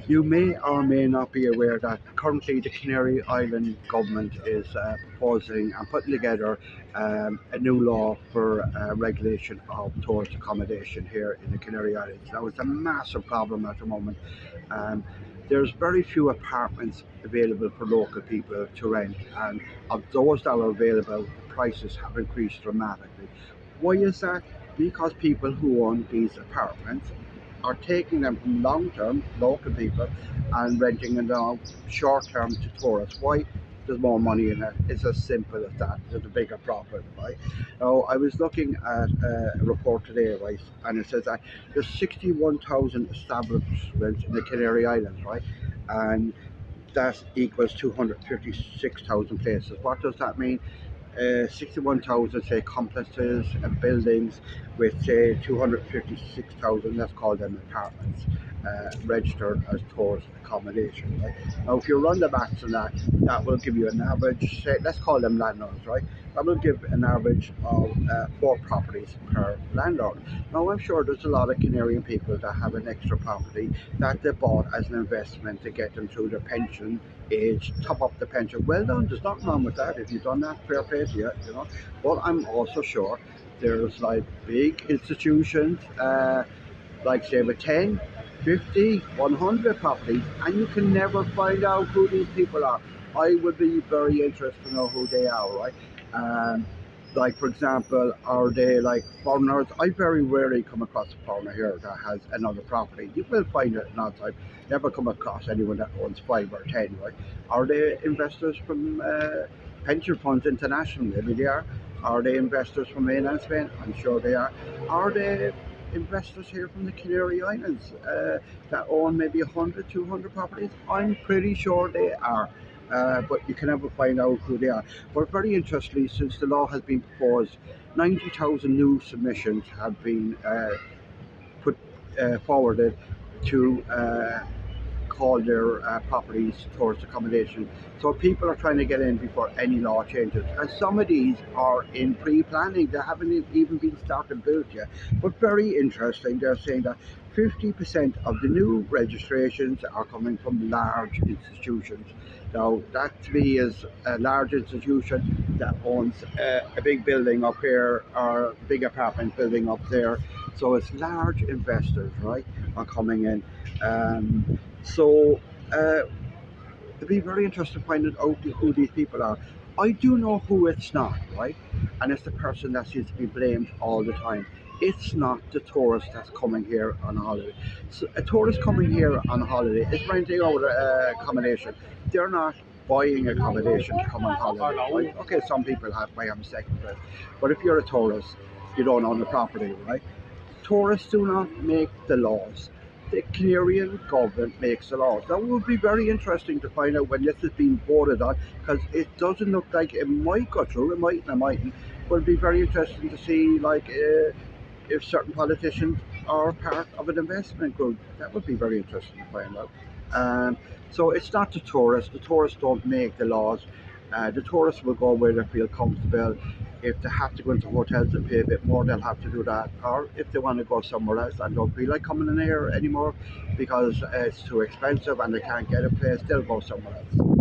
You may or may not be aware that currently the Canary Island government is proposing and putting together a new law for regulation of tourist accommodation here in the Canary Islands. Now, it's a massive problem at the moment. Um, there's very few apartments available for local people to rent, and of those that are available, the prices have increased dramatically. Why is that? Because people who own these apartments are taking them from long-term local people and renting them out short-term to tourists. Why? There's more money in it. It's as simple as that. There's a bigger profit, right? Now, I was looking at a report today, right, and it says that there's 61,000 establishments in the Canary Islands, right, and that equals 256,000 places. What does that mean? 61,000 say complexes and buildings with say 256,000, let's call them apartments, registered as tourist accommodation, right? Now if you run the maths on that, that will give you an average, say, let's call them landlords, right? That will give an average of 4 properties per landlord. Now I'm sure there's a lot of Canarian people that have an extra property that they bought as an investment to get them through their pension age, top up the pension. Well done, there's nothing wrong with that. If you've done that, fair play to you, you know. But I'm also sure there's like big institutions, like say with 10, 50, 100 properties, and you can never find out who these people are. I would be very interested to know who they are, right? Um, like for example, are they like foreigners? I very rarely come across a foreigner here that has another property. You will find it not. I've never come across anyone that owns 5 or 10, right? Are they investors from pension funds international? Maybe they are. Are they investors from mainland Spain? I'm sure they are. Are they investors here from the Canary Islands that own maybe 100, 200 properties? I'm pretty sure they are. But you can never find out who they are. But very interestingly, since the law has been proposed, 90,000 new submissions have been put forwarded to call their properties tourist accommodation. So people are trying to get in before any law changes. And some of these are in pre-planning. They haven't even been started built yet. But very interesting, they're saying that 50% of the new registrations are coming from large institutions. Now, that to me is a large institution that owns a big building up here or a big apartment building up there. So it's large investors, right, are coming in. So it'd be very interesting finding out who these people are. I do know who it's not, right? And it's the person that seems to be blamed all the time. It's not the tourist that's coming here on holiday. So a tourist coming here on holiday is renting out accommodation. They're not buying accommodation to come on holiday, right? Okay, some people might have a second place, but if you're a tourist, you don't own the property, right? Tourists do not make the laws. The Canarian government makes the laws. That would be very interesting to find out when this is being voted on, because it doesn't look like it might go through. It might and it mightn't. But it'd be very interesting to see, like, if certain politicians are part of an investment group. That would be very interesting to find out. So it's not the tourists. The tourists don't make the laws. The tourists will go where they feel comfortable. If they have to go into hotels and pay a bit more, they'll have to do that. Or if they want to go somewhere else and don't feel like coming in here anymore because it's too expensive and they can't get a place, they'll go somewhere else.